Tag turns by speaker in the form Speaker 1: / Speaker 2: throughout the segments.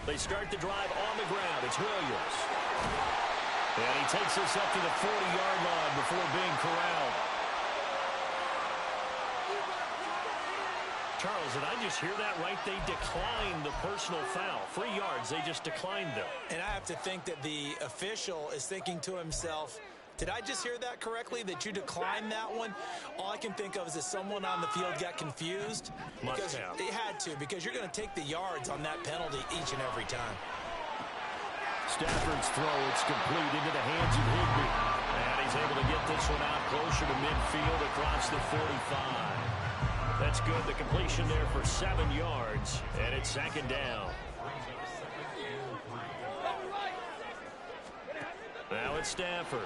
Speaker 1: They start the drive on the ground. It's Williams. And he takes this up to the 40-yard line before being corralled. Charles, did I just hear that right? They declined the personal foul. 3 yards, they just declined them.
Speaker 2: And I have to think that the official is thinking to himself, did I just hear that correctly, that you declined that one? All I can think of is that someone on the field got confused.
Speaker 1: Must have.
Speaker 2: They had to, because you're going to take the yards on that penalty each and every time.
Speaker 1: Stafford's throw, it's complete into the hands of Higbee. And he's able to get this one out closer to midfield across the 45. That's good. The completion there for 7 yards, and it's 2nd down. Now it's Stafford.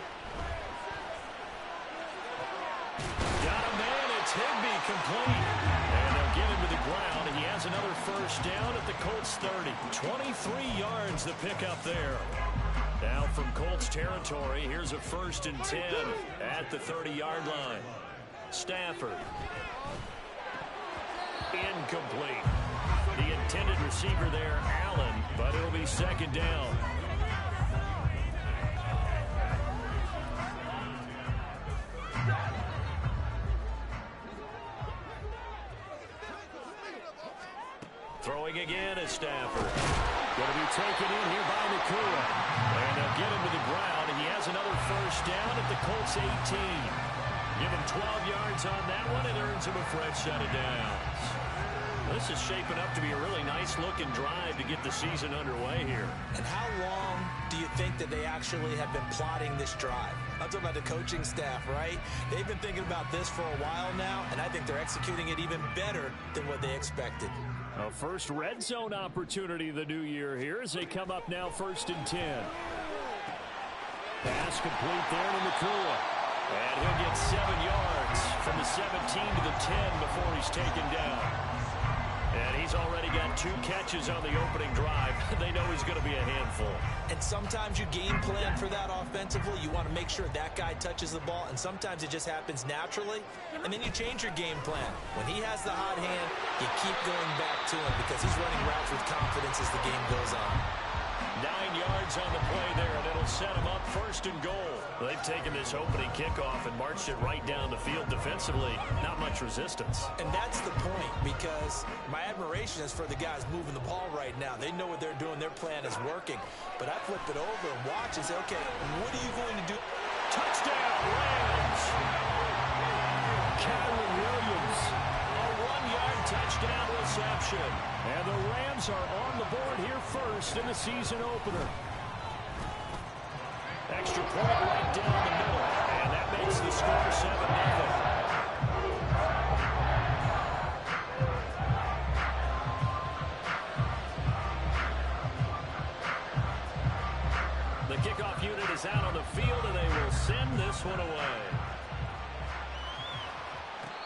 Speaker 1: Got a man. It's Higbee, complete. And they'll get him to the ground. He has another first down at the Colts 30. 23 yards the pickup there. Now from Colts territory, here's a 1st and 10 at the 30-yard line. Stafford. Incomplete. The intended receiver there, Allen, but it'll be 2nd down. Throwing again is Stafford. Going to be taken in here by Nakua. And they'll get him to the ground. He has another first down at the Colts 18. Give him 12 yards on that one and earns him a fresh set of downs. This is shaping up to be a really nice-looking drive to get the season underway here.
Speaker 2: And how long do you think that they actually have been plotting this drive? I'm talking about the coaching staff, right? They've been thinking about this for a while now, and I think they're executing it even better than what they expected.
Speaker 1: A first red zone opportunity the new year here as they come up now 1st and 10. Pass complete there to Nakua. And he'll get 7 yards from the 17 to the 10 before he's taken down. And he's already got 2 catches on the opening drive. They know he's going to be a handful.
Speaker 2: And sometimes you game plan for that offensively. You want to make sure that guy touches the ball, and sometimes it just happens naturally. And then you change your game plan. When he has the hot hand, you keep going back to him because he's running routes with confidence as the game goes on.
Speaker 1: 9 yards on the play there, and it'll set him up 1st and goal. They've taken this opening kickoff and marched it right down the field defensively. Not much resistance.
Speaker 2: And that's the point, because my admiration is for the guys moving the ball right now. They know what they're doing. Their plan is working. But I flip it over and watch and say, okay, what are you going to do?
Speaker 1: Touchdown, Rams! Kyron Williams. A 1-yard touchdown reception. And the Rams are on the board here first in the season opener. Extra point right down the middle. And that makes the score 7-0. The kickoff unit is out on the field, and they will send this one away.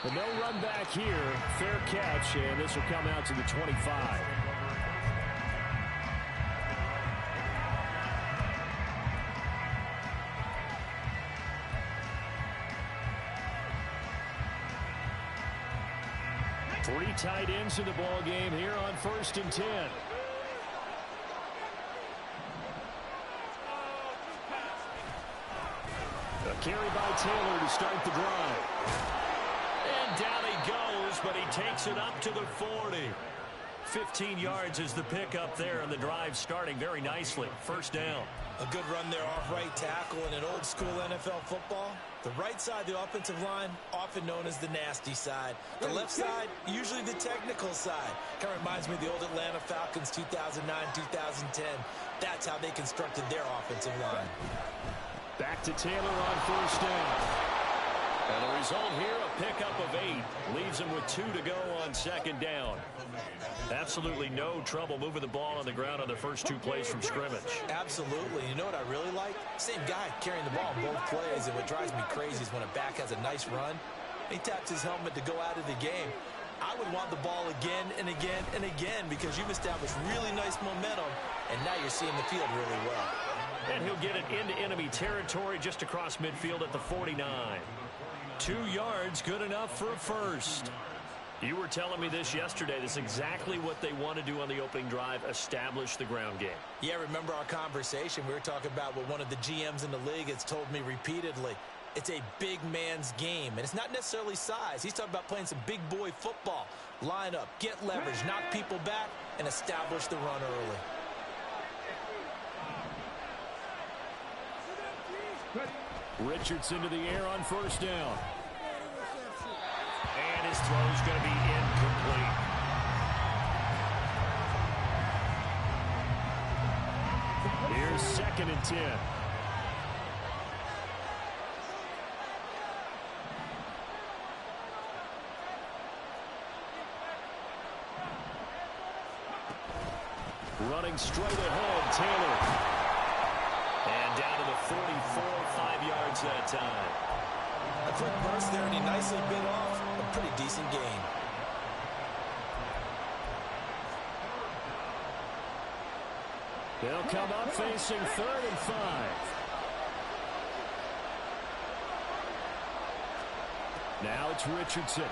Speaker 1: But no run back here. Fair catch, and this will come out to the 25. Three tight ends in the ball game here on 1st and 10. A carry by Taylor to start the drive. And down he goes, but he takes it up to the 40. 15 yards is the pickup there, and the drive starting very nicely. 1st down.
Speaker 2: A good run there off right tackle in an old-school NFL football. The right side, the offensive line, often known as the nasty side. The left side, usually the technical side. Kind of reminds me of the old Atlanta Falcons 2009-2010. That's how they constructed their offensive line.
Speaker 1: Back to Taylor on 1st down. And the result here, a pickup of 8. Leaves him with 2 to go on 2nd down. Absolutely no trouble moving the ball on the ground on the first 2 plays from scrimmage.
Speaker 2: Absolutely. You know what I really like? Same guy carrying the ball in both plays, and what drives me crazy is when a back has a nice run, he taps his helmet to go out of the game. I would want the ball again and again and again because you've established really nice momentum, and now you're seeing the field really well.
Speaker 1: And he'll get it into enemy territory just across midfield at the 49. 2 yards, good enough for a first. You were telling me this yesterday. This is exactly what they want to do on the opening drive, establish the ground game.
Speaker 2: Yeah, remember our conversation? We were talking about what one of the GMs in the league has told me repeatedly. It's a big man's game, and it's not necessarily size. He's talking about playing some big boy football. Line up, get leverage, knock people back, and establish the run early.
Speaker 1: Richardson to the air on first down. And his throw's going to be incomplete. Here's 2nd and 10. Running straight ahead, Taylor. And down to the 44, 5 yards that time.
Speaker 2: A quick burst there, and he nicely bit off a pretty decent gain.
Speaker 1: They'll come up facing 3rd and 5. Now it's Richardson.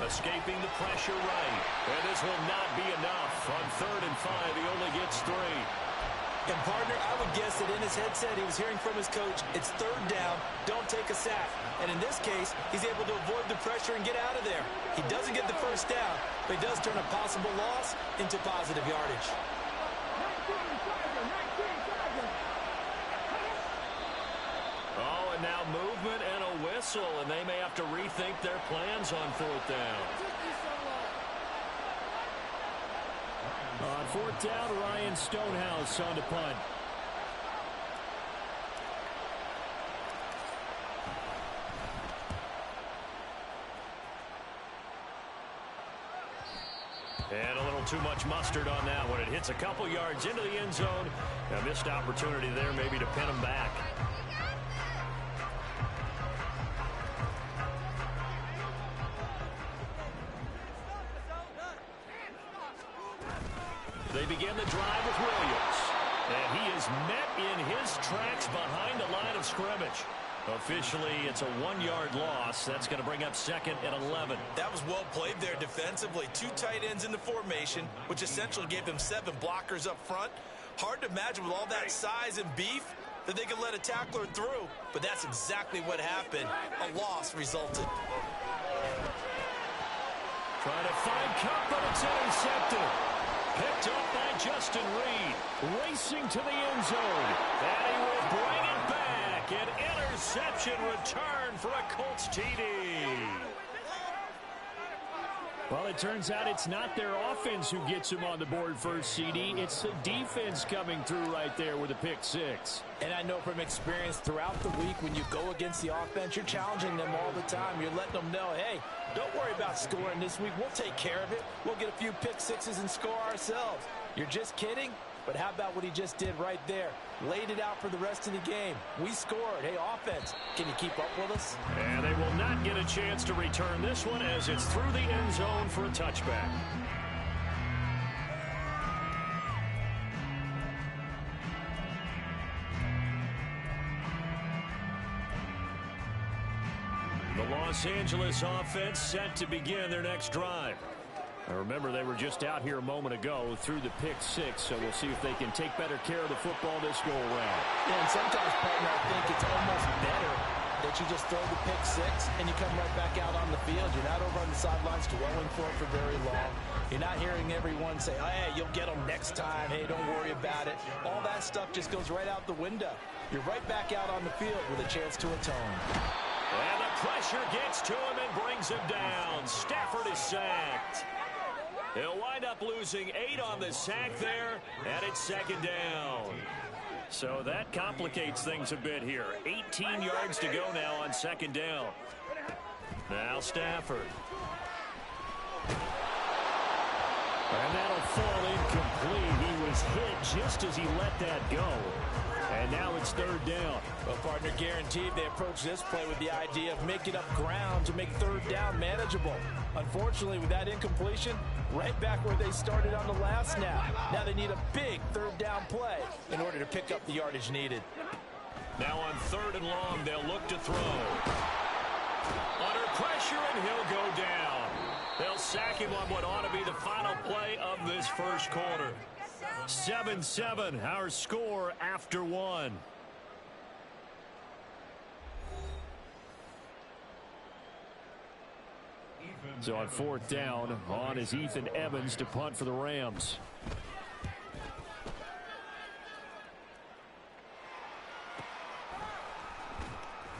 Speaker 1: Escaping the pressure right. And this will not be enough. On 3rd and 5, he only gets 3.
Speaker 2: And, partner, I would guess that in his headset he was hearing from his coach, it's 3rd down, don't take a sack. And in this case, he's able to avoid the pressure and get out of there. He doesn't get the first down, but he does turn a possible loss into positive yardage.
Speaker 1: Oh, and now movement and a whistle, and they may have to rethink their plans on 4th down. On 4th down, Ryan Stonehouse on to punt. And a little too much mustard on that one. It hits a couple yards into the end zone. A missed opportunity there maybe to pin him back. They begin the drive with Williams. And he is met in his tracks behind the line of scrimmage. Officially, it's a 1-yard loss. That's going to bring up 2nd and 11.
Speaker 2: That was well played there defensively. 2 tight ends in the formation, which essentially gave them 7 blockers up front. Hard to imagine with all that size and beef that they could let a tackler through. But that's exactly what happened. A loss resulted.
Speaker 1: Trying to find Cup, but it's intercepted. Picked up by Justin Reed. Racing to the end zone. And he will bring it back. An interception return for a Colts TD. Well, it turns out it's not their offense who gets him on the board first, CD. It's the defense coming through right there with a pick 6.
Speaker 2: And I know from experience throughout the week when you go against the offense, you're challenging them all the time. You're letting them know, hey, don't worry about scoring this week. We'll take care of it. We'll get a few pick 6s and score ourselves. You're just kidding? But how about what he just did right there? Laid it out for the rest of the game. We scored. Hey, offense, can you keep up with us?
Speaker 1: And they will not get a chance to return this one as it's through the end zone for a touchback. The Los Angeles offense set to begin their next drive. Now remember, they were just out here a moment ago through the pick 6, so we'll see if they can take better care of the football this go around.
Speaker 2: Yeah, and sometimes, partner, I think it's almost better that you just throw the pick 6 and you come right back out on the field. You're not over on the sidelines dwelling for it for very long. You're not hearing everyone say, oh, hey, you'll get them next time. Hey, don't worry about it. All that stuff just goes right out the window. You're right back out on the field with a chance to atone.
Speaker 1: And the pressure gets to him and brings him down. Stafford is sacked. He'll wind up losing 8 on the sack there, and it's 2nd down. So that complicates things a bit here. 18 yards to go now on 2nd down. Now Stafford. And that'll fall incomplete. He was hit just as he let that go. And now it's 3rd down.
Speaker 2: Well, partner, guaranteed they approach this play with the idea of making up ground to make 3rd down manageable. Unfortunately, with that incompletion, right back where they started on the last snap. Now they need a big 3rd down play in order to pick up the yardage needed.
Speaker 1: Now on 3rd and long, they'll look to throw. Under pressure, and he'll go down. They'll sack him on what ought to be the final play of this first quarter. 7-7, our score after one. So on fourth down, on is Ethan Evans to punt for the Rams.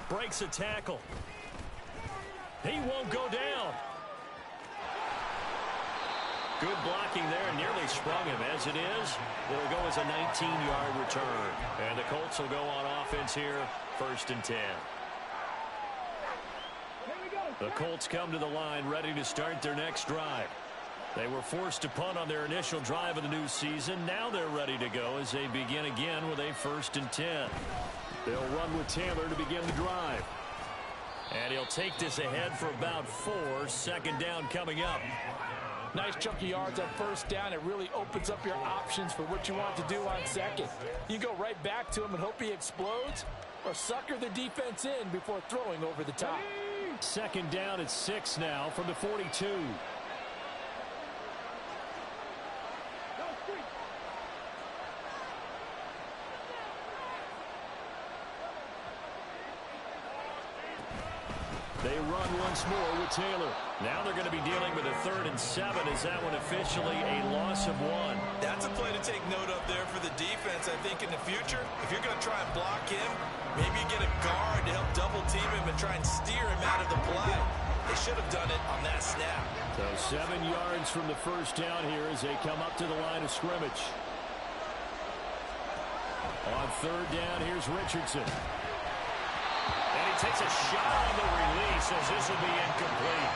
Speaker 1: Breaks a tackle. He won't go down. Good blocking there, nearly sprung him. As it is, it'll go as a 19-yard return. And the Colts will go on offense here, 1st and 10. The Colts come to the line ready to start their next drive. They were forced to punt on their initial drive of the new season. Now they're ready to go as they begin again with a 1st and 10. They'll run with Taylor to begin the drive. And he'll take this ahead for about 4. 2nd down coming up.
Speaker 3: Nice chunk of yards on 1st down. It really opens up your options for what you want to do on 2nd. You go right back to him and hope he explodes, or sucker the defense in before throwing over the top.
Speaker 1: 2nd down at 6 now from the 42. They run once more with Taylor. Now they're going to be dealing with a 3rd and 7. Is that one officially a loss of 1?
Speaker 2: That's a play to take note of there for the defense. I think in the future, if you're going to try and block him, maybe you get a guard to help double team him and try and steer him out of the play. They should have done it on that snap.
Speaker 1: So 7 yards from the 1st down here as they come up to the line of scrimmage. On 3rd down, here's Richardson. And he takes a shot on the release as this will be incomplete.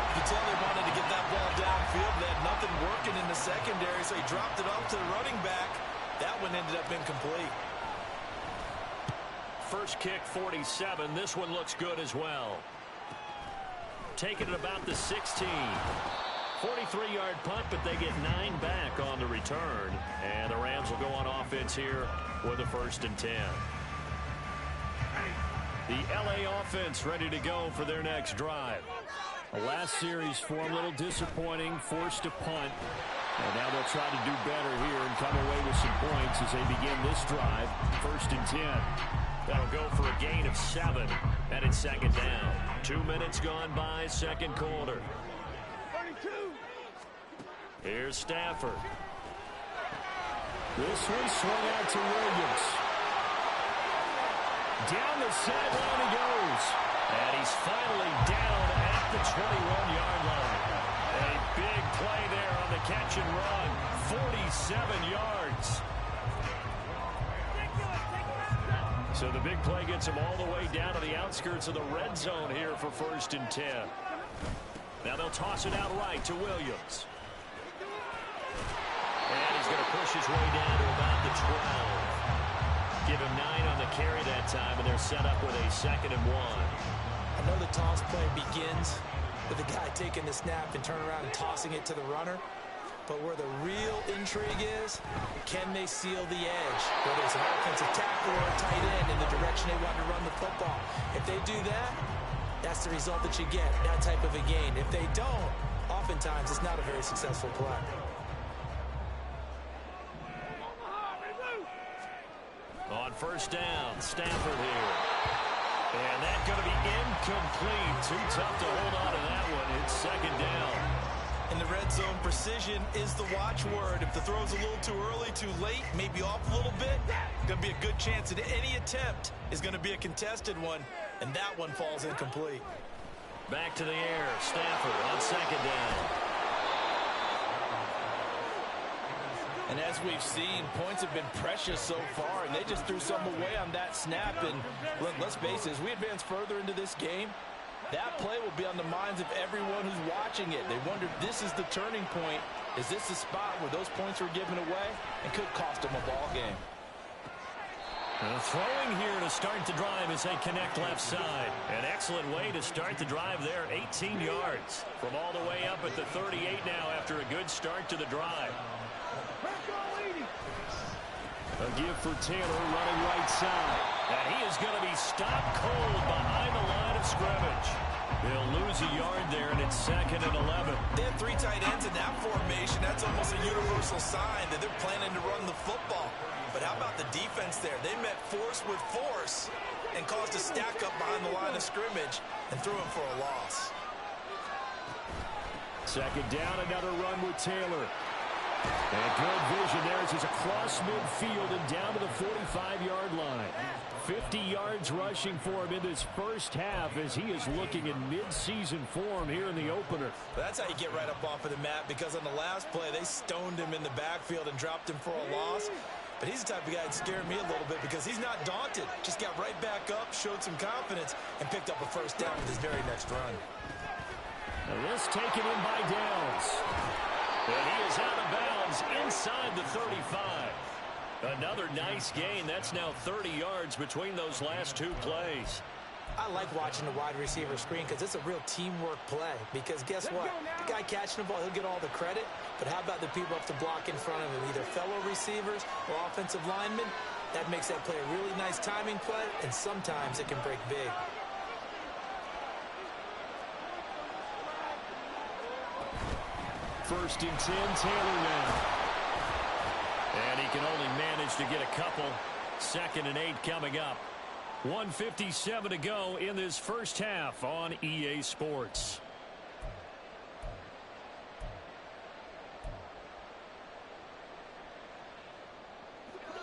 Speaker 2: You can tell they wanted to get that ball downfield. They had nothing working in the secondary, so he dropped it off to the running back. That one ended up incomplete.
Speaker 1: First kick, 47. This one looks good as well. Taking it about the 16. 43-yard punt, but they get 9 back on the return. And the Rams will go on offense here with a 1st and 10. The LA offense ready to go for their next drive. The last series for them a little disappointing, forced to punt. And now they'll try to do better here and come away with some points as they begin this drive. 1st and 10. That'll go for a gain of 7. And it's 2nd down. 2 minutes gone by, 2nd quarter. 32. Here's Stafford. This one swung out to Williams. Down the sideline he goes. And he's finally down at the 21-yard line. A big play there on the catch and run. 47 yards. So the big play gets him all the way down to the outskirts of the red zone here for 1st and 10. Now they'll toss it out right to Williams. And he's going to push his way down to about the 12. Give him 9 on the carry that time, and they're set up with a 2nd and 1.
Speaker 2: I know the toss play begins with the guy taking the snap and turning around and tossing it to the runner. But where the real intrigue is, can they seal the edge? Whether it's an offensive tackle or a tight end in the direction they want to run the football. If they do that, that's the result that you get, that type of a gain. If they don't, oftentimes it's not a very successful play.
Speaker 1: On 1st down, Stafford here. And that's going to be incomplete. Too tough to hold on to that one. It's 2nd down.
Speaker 2: In the red zone, precision is the watchword. If the throw's a little too early, too late, maybe off a little bit, going to be a good chance that any attempt is going to be a contested one, and that one falls incomplete.
Speaker 1: Back to the air, Stafford on 2nd down.
Speaker 3: And as we've seen, points have been precious so far, and they just threw some away on that snap. And look, let's face it, as we advance further into this game, that play will be on the minds of everyone who's watching it. They wonder, this is the turning point. Is this the spot where those points were given away and could cost them a ball game?
Speaker 1: Throwing here to start the drive as they connect left side. An excellent way to start the drive there. 18 yards from all the way up at the 38 now after a good start to the drive. A give for Taylor running right side. And he is going to be stopped cold behind the line of of scrimmage. They'll lose a yard there, and it's 2nd and 11.
Speaker 2: They have 3 tight ends in that formation. That's almost a universal sign that they're planning to run the football. But how about the defense there? They met force with force and caused a stack up behind the line of scrimmage and threw him for a loss.
Speaker 1: 2nd down, another run with Taylor. And good vision there as he's across midfield and down to the 45-yard line. 50 yards rushing for him in this first half as he is looking in mid-season form here in the opener.
Speaker 2: That's how you get right up off of the mat, because on the last play, they stoned him in the backfield and dropped him for a loss. But he's the type of guy that scared me a little bit because he's not daunted. Just got right back up, showed some confidence, and picked up a first down with his very next run.
Speaker 1: Now this taken in by Downs. And he is out of bounds inside the 35. Another nice gain. That's now 30 yards between those last 2 plays.
Speaker 2: I like watching the wide receiver screen because it's a real teamwork play. Because guess what? The guy catching the ball, he'll get all the credit. But how about the people up to block in front of him, either fellow receivers or offensive linemen? That makes that play a really nice timing play, and sometimes it can break big.
Speaker 1: First and 10, Taylor now. And he can only manage to get a couple. 2nd and 8 coming up. 1:57 to go in this first half on EA Sports.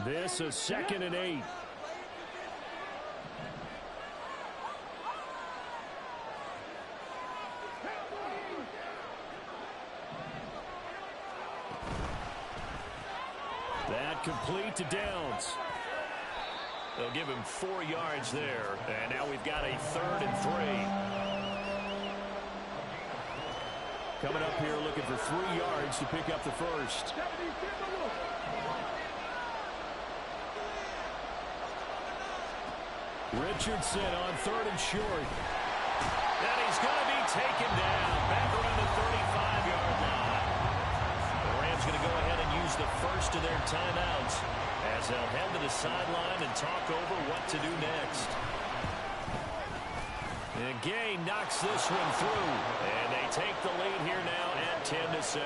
Speaker 1: This is 2nd and 8. That complete to Downs. They'll give him 4 yards there. And now we've got a 3rd and 3. Coming up here looking for 3 yards to pick up the first. Richardson on 3rd and short. And he's going to be taken down. Back around the 35-yard line. The Rams going to go ahead and use the first of their timeouts as they'll head to the sideline and talk over what to do next. And Gay knocks this one through. And they take the lead here now at 10-7.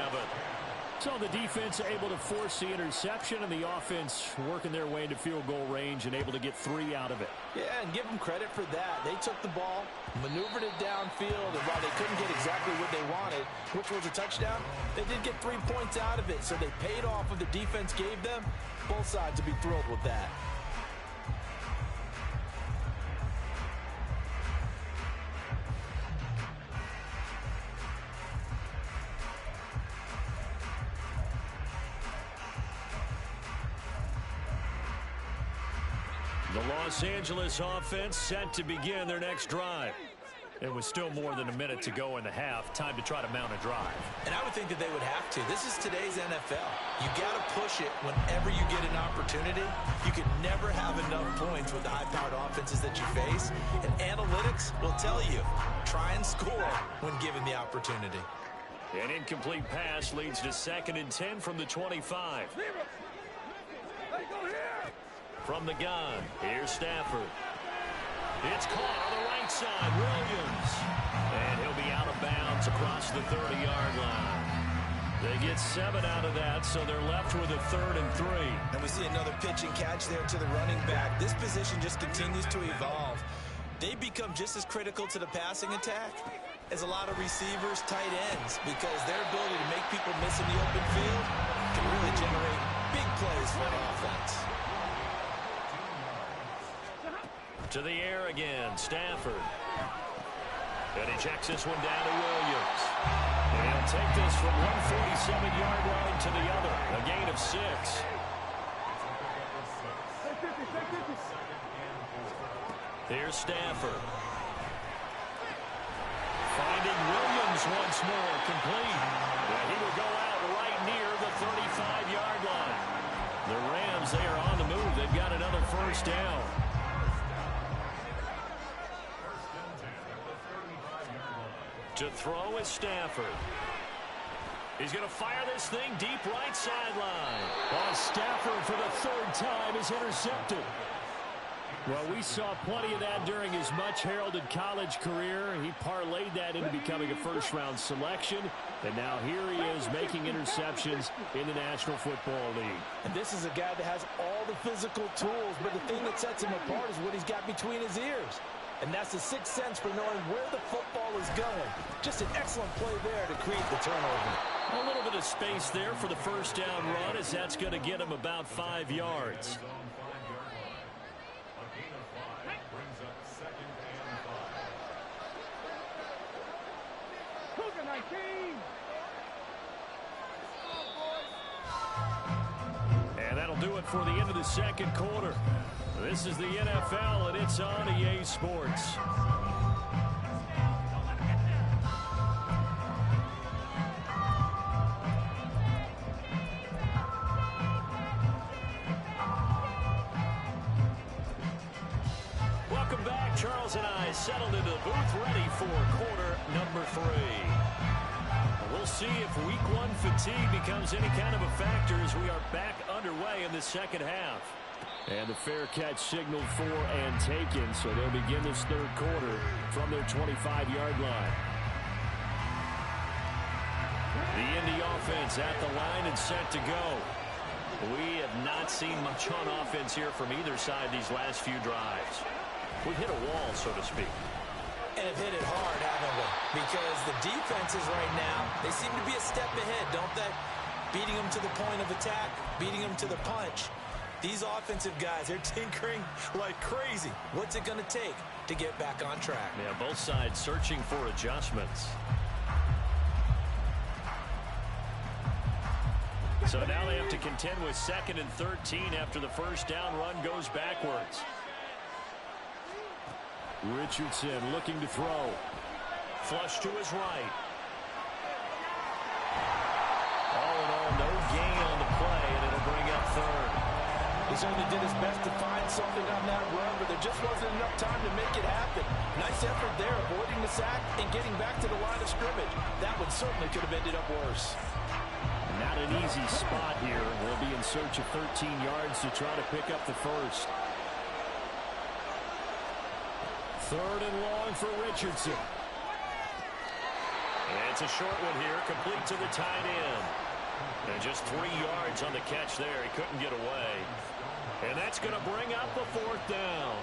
Speaker 1: So the defense able to force the interception, and the offense working their way into field goal range and able to get 3 out of it.
Speaker 3: Yeah, and give them credit for that. They took the ball, maneuvered it downfield, and while they couldn't get exactly what they wanted, which was a touchdown, they did get 3 points out of it. So they paid off what the defense gave them. Both sides will be thrilled with that.
Speaker 1: The Los Angeles offense set to begin their next drive. It was still more than a minute to go in the half. Time to try to mount a drive.
Speaker 2: And I would think that they would have to. This is today's NFL. You got to push it whenever you get an opportunity. You can never have enough points with the high-powered offenses that you face. And analytics will tell you, try and score when given the opportunity.
Speaker 1: An incomplete pass leads to 2nd and 10 from the 25. From the gun, here's Stafford. It's caught on the right side, Williams. And he'll be out of bounds across the 30-yard line. They get 7 out of that, so they're left with a 3rd and 3.
Speaker 2: And we see another pitch and catch there to the running back. This position just continues to evolve. They become just as critical to the passing attack as a lot of receivers, tight ends, because their ability to make people miss in the open field can really generate big plays for an offense.
Speaker 1: To the air again, Stafford. And he checks this one down to Williams. And he'll take this from 147-yard line to the other. A gain of 6. Here's Stafford. Finding Williams once more, complete. And he will go out right near the 35-yard line. The Rams, they are on the move. They've got another first down. To throw is Stafford. He's going to fire this thing deep right sideline. Stafford for the 3rd time is intercepted. Well, we saw plenty of that during his much-heralded college career. He parlayed that into becoming a first-round selection, and now here he is making interceptions in the National Football League.
Speaker 3: And this is a guy that has all the physical tools, but the thing that sets him apart is what he's got between his ears. And that's the sixth sense for knowing where the football is going. Just an excellent play there to create the turnover.
Speaker 1: A little bit of space there for the first down run, as that's going to get him about 5 yards. And that'll do it for the end of the second quarter. This is the NFL, and it's on EA Sports. Welcome back. Charles and I settled into the booth, ready for quarter number 3. We'll see if week 1 fatigue becomes any kind of a factor as we are back underway in the second half. And the fair catch signaled for and taken, so they'll begin this third quarter from their 25-yard line. The Indy offense at the line and set to go. We have not seen much on offense here from either side these last few drives. We've hit a wall, so to speak.
Speaker 2: And have hit it hard, haven't we? Because the defenses right now, they seem to be a step ahead, don't they? Beating them to the point of attack, beating them to the punch. These offensive guys, they're tinkering like crazy. What's it going to take to get back on track?
Speaker 1: Yeah, both sides searching for adjustments. So now they have to contend with 2nd and 13 after the first down run goes backwards. Richardson looking to throw. Flush to his right. All in all, no gain on the play, and it'll bring up 3rd.
Speaker 3: He certainly did his best to find something on that run, but there just wasn't enough time to make it happen. Nice effort there, avoiding the sack and getting back to the line of scrimmage. That one certainly could have ended up worse.
Speaker 1: Not an easy spot here. We'll be in search of 13 yards to try to pick up the first. 3rd and long for Richardson. And it's a short one here, complete to the tight end. And just 3 yards on the catch there. He couldn't get away. And that's going to bring up a 4th down.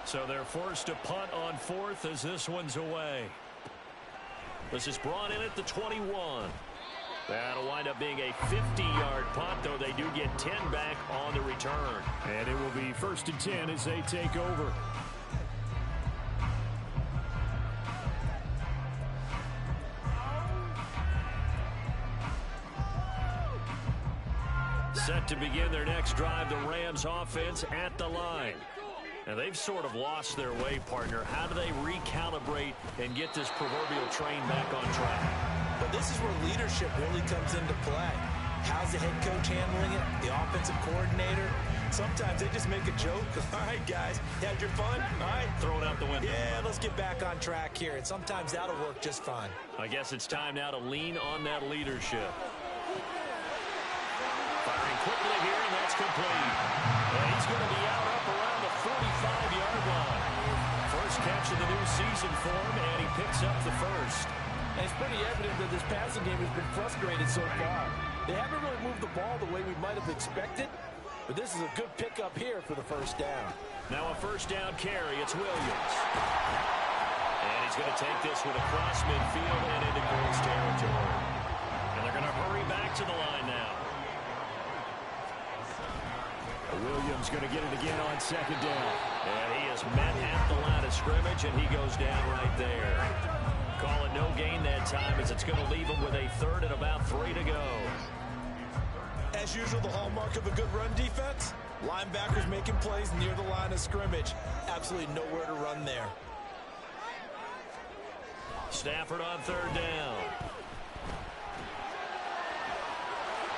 Speaker 1: So they're forced to punt on 4th as this one's away. This is brought in at the 21. That'll wind up being a 50-yard punt, though they do get 10 back on the return. And it will be 1st and 10 as they take over. Set to begin their next drive, the Rams offense at the line. And they've sort of lost their way, partner. How do they recalibrate and get this proverbial train back on track?
Speaker 2: But this is where leadership really comes into play. How's the head coach handling it? The offensive coordinator? Sometimes they just make a joke. All right, guys, you had your fun? All right.
Speaker 1: Throw it out the window.
Speaker 2: Yeah, let's get back on track here. And sometimes that'll work just fine.
Speaker 1: I guess it's time now to lean on that leadership. Firing quickly here, and that's complete. And he's going to be out up around the 45-yard line. First catch of the new season for him, and he picks up the first.
Speaker 3: And it's pretty evident that this passing game has been frustrated so far. They haven't really moved the ball the way we might have expected, but this is a good pickup here for the first down.
Speaker 1: Now a first down carry. It's Williams. And he's going to take this one across midfield and into Colts territory. And they're going to hurry back to the line now. Williams going to get it again on 2nd down. And he is met at the line of scrimmage, and he goes down right there. Call it no gain that time, as it's going to leave him with a 3rd and about 3 to go.
Speaker 2: As usual, the hallmark of a good run defense, linebackers making plays near the line of scrimmage. Absolutely nowhere to run there.
Speaker 1: Stafford on 3rd down.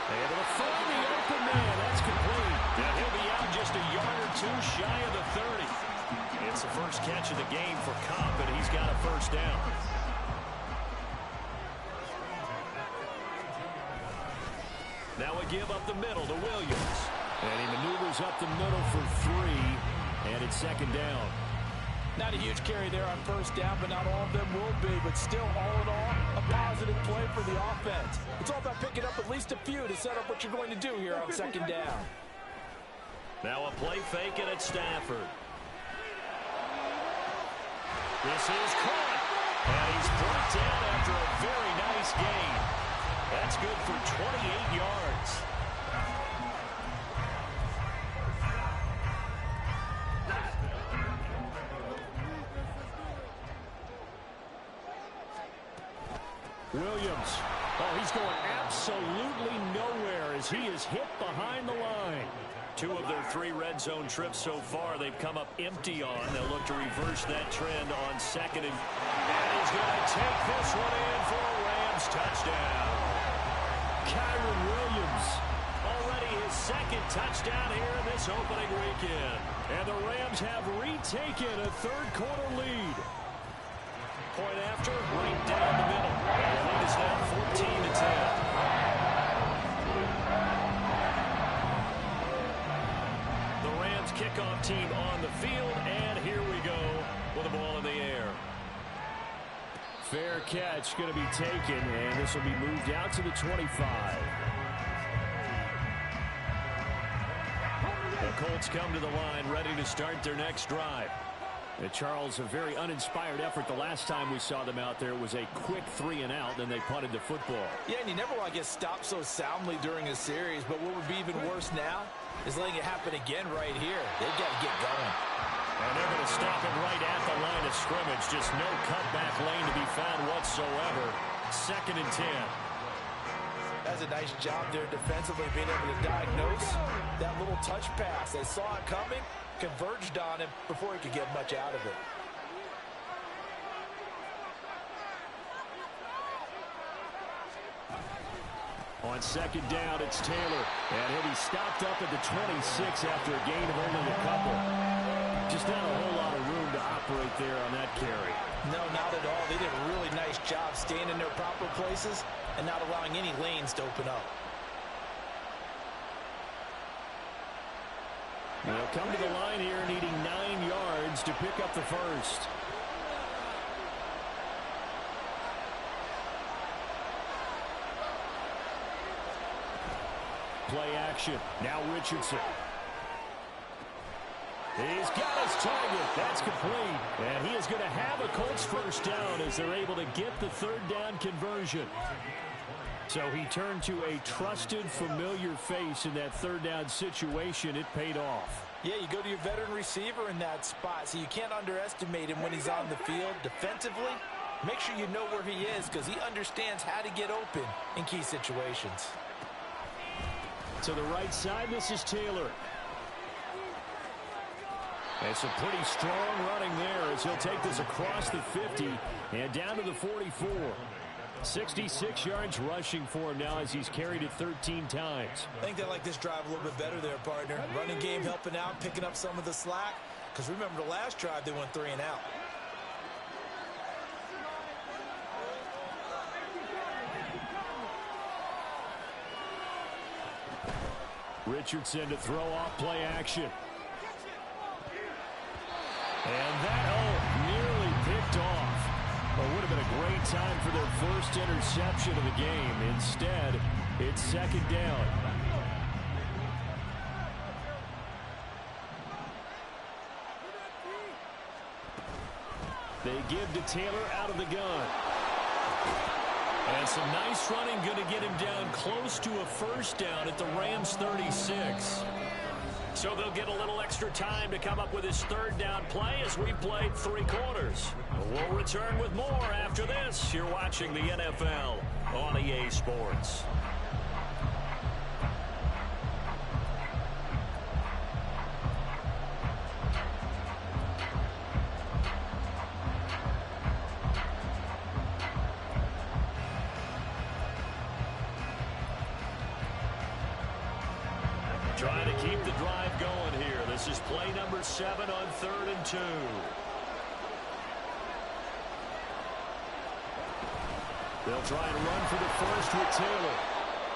Speaker 1: And to the front, the open man. That's complete. Yeah, he'll be out just a yard or 2 shy of the 30. It's the first catch of the game for Cobb, and he's got a first down. Now a give up the middle to Williams. And he maneuvers up the middle for 3, and it's second down.
Speaker 3: Not a huge carry there on first down, but not all of them will be. But still, all in all, a positive play for the offense. It's all about picking up at least a few to set up what you're going to do here on second down.
Speaker 1: Now a play fake, and it's Stafford. This is caught. And he's brought down after a very nice gain. That's good for 28 yards. Williams. Oh, he's going absolutely nowhere as he is hit behind the line. 2 of their 3 red zone trips so far they've come up empty on. They'll look to reverse that trend on second. And he's going to take this one in for a Rams touchdown. Kyron Williams, already his second touchdown here in this opening weekend. And the Rams have retaken a third-quarter lead. Point after, right down the middle. And the lead is now 14-10. The Rams kickoff team on the field, and here we go with the ball in the air. Fair catch going to be taken, and this will be moved out to the 25. The Colts come to the line, ready to start their next drive. Charles, a very uninspired effort the last time we saw them out there. It was a quick 3-and-out, then they punted the football.
Speaker 3: Yeah, and you never want to get stopped so soundly during a series, but what would be even worse now is letting it happen again right here. They've got to get going.
Speaker 1: And they're going to stop him right at the line of scrimmage. Just no cutback lane to be found whatsoever. 2nd and 10.
Speaker 3: That's a nice job there defensively, being able to diagnose that little touch pass. They saw it coming, converged on him before he could get much out of it.
Speaker 1: On second down, it's Taylor. And he'll be stopped up at the 26 after a gain of only a couple. Just not a whole lot of room to operate there on that carry.
Speaker 3: No, not at all. They did a really nice job staying in their proper places and not allowing any lanes to open up.
Speaker 1: They'll come to the line here needing 9 yards to pick up the first. Play action. Now Richardson. He's got his target. That's complete. And he is going to have a Colts first down as they're able to get the third down conversion. So he turned to a trusted, familiar face in that third down situation. It paid off.
Speaker 3: Yeah, you go to your veteran receiver in that spot, so you can't underestimate him when he's on the field. Defensively, make sure you know where he is because he understands how to get open in key situations.
Speaker 1: To the right side, this is Taylor. It's a pretty strong running there as he'll take this across the 50 and down to the 44. 66 yards rushing for him now as he's carried it 13 times.
Speaker 2: I think they like this drive a little bit better there, partner. Running game helping out, picking up some of the slack. Because remember the last drive, they went 3-and-out.
Speaker 1: Richardson to throw off play action. And that, nearly picked off. But would have been a great time for their first interception of the game. Instead, it's second down. They give to Taylor out of the gun. And some nice running going to get him down close to a first down at the Rams 36. So they'll get a little extra time to come up with his third down play as we've played 3 quarters. We'll return with more after this. You're watching the NFL on EA Sports. Trying to keep the drive going here. This is play number 7 on 3rd and 2. They'll try and run for the first with Taylor.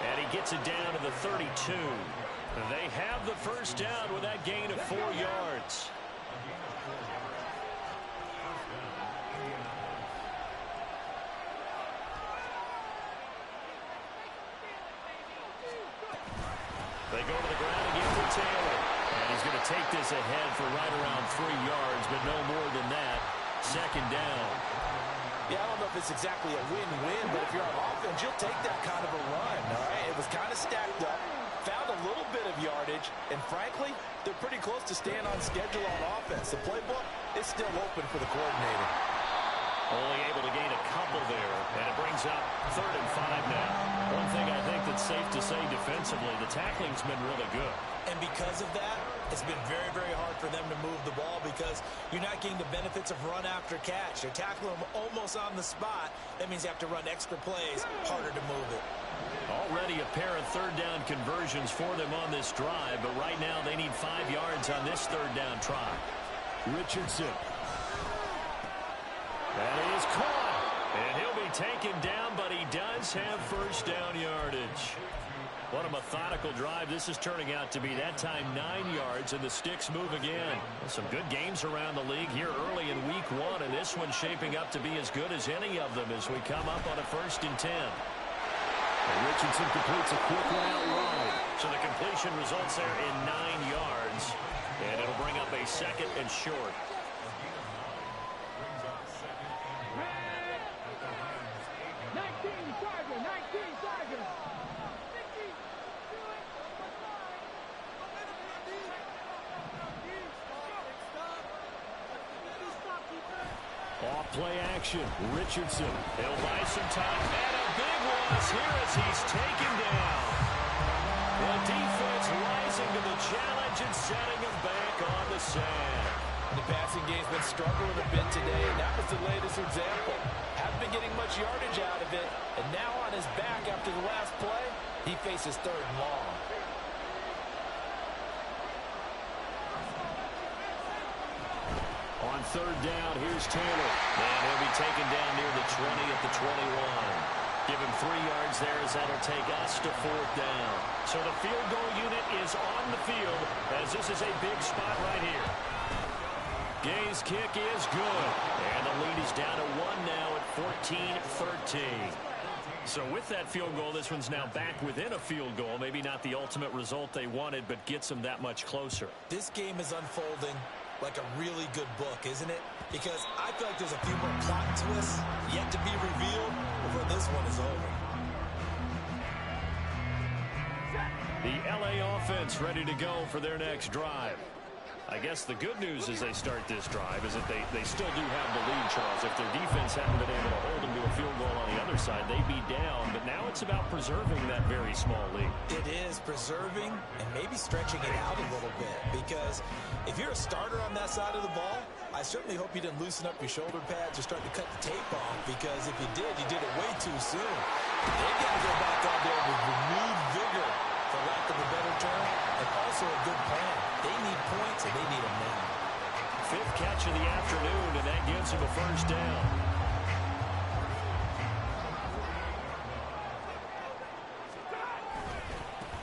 Speaker 1: And he gets it down to the 32. They have the first down with that gain of 4 yards. They go to the ground again for Taylor. And he's going to take this ahead for right around 3 yards, but no more than that. Second down.
Speaker 3: Yeah, I don't know if it's exactly a win-win, but if you're on offense, you'll take that kind of a run, all right? It was kind of stacked up, found a little bit of yardage, and frankly, they're pretty close to staying on schedule on offense. The playbook is still open for the coordinator.
Speaker 1: Only able to gain a couple there, and it brings up 3rd and 5 now. One thing I think that's safe to say defensively, the tackling's been really good.
Speaker 2: And because of that, it's been very, very hard for them to move the ball because you're not getting the benefits of run after catch. You're tackling them almost on the spot. That means you have to run extra plays, harder to move it.
Speaker 1: Already a pair of 3rd down conversions for them on this drive, but right now they need 5 yards on this 3rd down try. Richardson. That is caught. And he'll be taken down, but he does have first down yardage. What a methodical drive this is turning out to be. That time 9 yards, and the sticks move again. Some good games around the league here early in week 1, and this one's shaping up to be as good as any of them as we come up on a 1st and 10. And Richardson completes a quick one out wide. So the completion results there in 9 yards, and it'll bring up a 2nd and short. Off-play action. Richardson. He'll buy some time. And a big one here as he's taken down. The defense rising to the challenge and setting him back on the sand.
Speaker 3: The passing game's been struggling a bit today, and that was the latest example. Haven't been getting much yardage out of it, and now on his back after the last play, he faces 3rd and long.
Speaker 1: On 3rd down, here's Taylor. And he'll be taken down near the 20 at the 21. Give him 3 yards there as that'll take us to 4th down. So the field goal unit is on the field as this is a big spot right here. Gay's kick is good. And the lead is down to 1 now at 14-13. So with that field goal, this one's now back within a field goal. Maybe not the ultimate result they wanted, but gets them that much closer.
Speaker 2: This game is unfolding like a really good book, isn't it? Because I feel like there's a few more plot twists yet to be revealed before this one is over.
Speaker 1: The LA offense ready to go for their next drive. I guess the good news as they start this drive is that they still do have the lead, Charles. If their defense hadn't been able to hold them to a field goal on the other side, they'd be down. But now it's about preserving that very small lead.
Speaker 2: It is preserving and maybe stretching it out a little bit. Because if you're a starter on that side of the ball, I certainly hope you didn't loosen up your shoulder pads or start to cut the tape off. Because if you did it way too soon. They've got to go back out there with renewed vigor, for lack of a better term, and also a good plan. They need points, and they need them now.
Speaker 1: 5th catch of the afternoon, and that gives him a first down.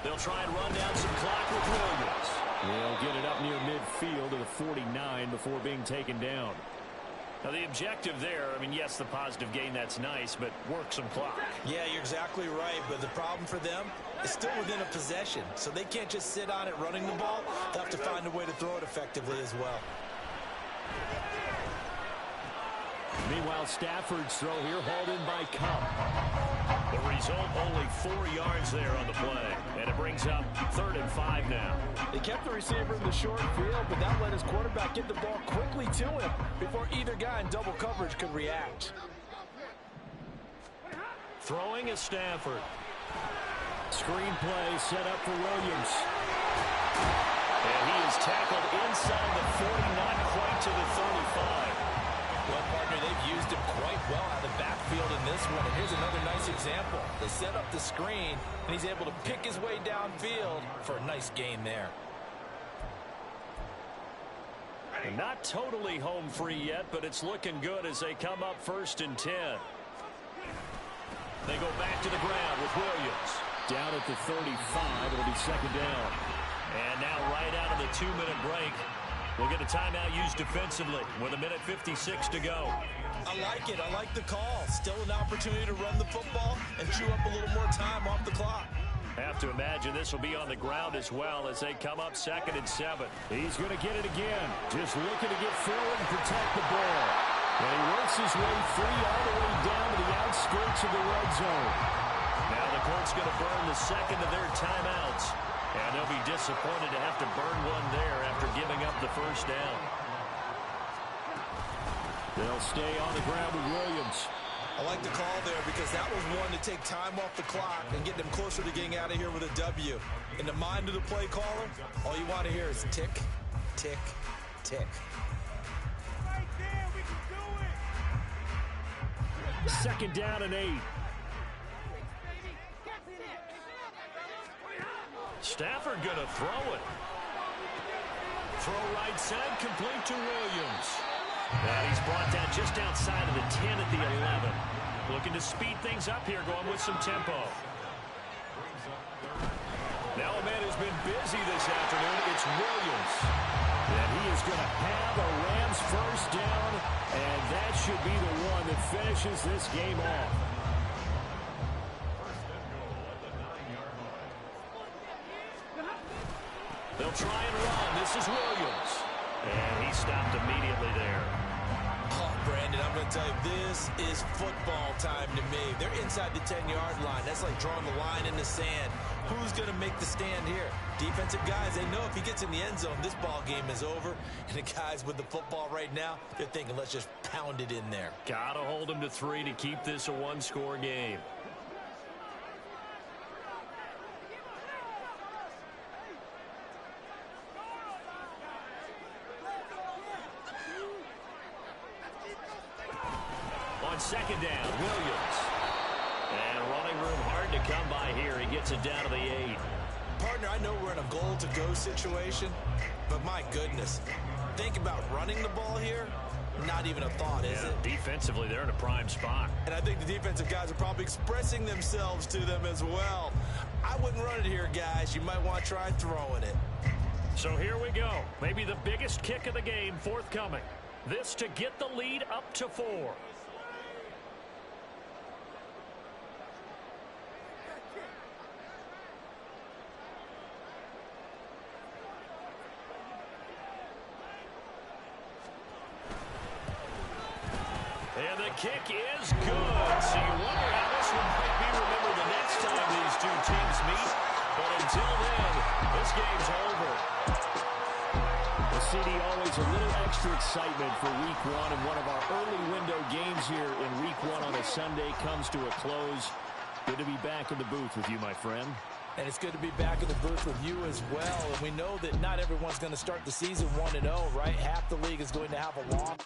Speaker 1: They'll try and run down some clock with Williams. They'll get it up near midfield to the 49 before being taken down. Now, the objective there, I mean, yes, the positive gain, that's nice, but work some clock.
Speaker 2: Yeah, you're exactly right, but the problem for them is still within a possession, so they can't just sit on it running the ball. They'll have to find a way to throw it effectively as well.
Speaker 1: Meanwhile, Stafford's throw here hauled in by Cup. The result, only 4 yards there on the play. And it brings up 3rd and 5 now.
Speaker 3: They kept the receiver in the short field, but that let his quarterback get the ball quickly to him before either guy in double coverage could react.
Speaker 1: Throwing is Stafford. Screen play set up for Williams. And he is tackled inside the 40, not quite to the 35.
Speaker 3: Well, partner, they've used him quite well out of the backfield in this one. And here's another nice example. They set up the screen, and he's able to pick his way downfield for a nice gain there.
Speaker 1: And not totally home free yet, but it's looking good as they come up 1st and 10. They go back to the ground with Williams. Down at the 35, it'll be second down. And now right out of the 2-minute break, we'll get a timeout used defensively with 1:56 to go.
Speaker 2: I like it. I like the call. Still an opportunity to run the football and chew up a little more time off the clock.
Speaker 1: Have to imagine this will be on the ground as well as they come up 2nd and 7. He's going to get it again. Just looking to get forward and protect the ball. And he works his way free all the way down to the outskirts of the red zone. Now the Colts going to burn the second of their timeouts. And they'll be disappointed to have to burn one there after giving up the first down. They'll stay on the ground with Williams.
Speaker 2: I like the call there because that was one to take time off the clock and get them closer to getting out of here with a W. In the mind of the play caller, all you want to hear is tick, tick, tick.
Speaker 4: Right there, we can do it.
Speaker 1: 2nd down and 8. Stafford going to throw it. Throw right side, complete to Williams. And he's brought down just outside of the 10 at the 11. Looking to speed things up here, going with some tempo. Now a man who's been busy this afternoon, it's Williams. And he is going to have a Rams first down, and that should be the one that finishes this game off. They'll try and run. This is Williams. And he stopped immediately there.
Speaker 2: Oh, Brandon, I'm going to tell you, this is football time to me. They're inside the 10-yard line. That's like drawing the line in the sand. Who's going to make the stand here? Defensive guys, they know if he gets in the end zone, this ball game is over. And the guys with the football right now, they're thinking, let's just pound it in there.
Speaker 1: Got to hold him to 3 to keep this a one-score game. On 2nd down, Williams. And running room hard to come by here. He gets it down to the 8.
Speaker 2: Partner, I know we're in a goal-to-go situation, but my goodness, think about running the ball here. Not even a thought, is it?
Speaker 1: Defensively, they're in a prime spot.
Speaker 2: And I think the defensive guys are probably expressing themselves to them as well. I wouldn't run it here, guys. You might want to try throwing it.
Speaker 1: So here we go. Maybe the biggest kick of the game forthcoming. This to get the lead up to 4. And the kick is good. So you wonder how this one might be remembered the next time these two teams meet. But until then, this game's over. Well, CD, always a little extra excitement for Week 1. And one of our early window games here in Week 1 on a Sunday comes to a close. Good to be back in the booth with you, my friend.
Speaker 2: And it's good to be back in the booth with you as well. And we know that not everyone's going to start the season 1-0, right? Half the league is going to have a loss.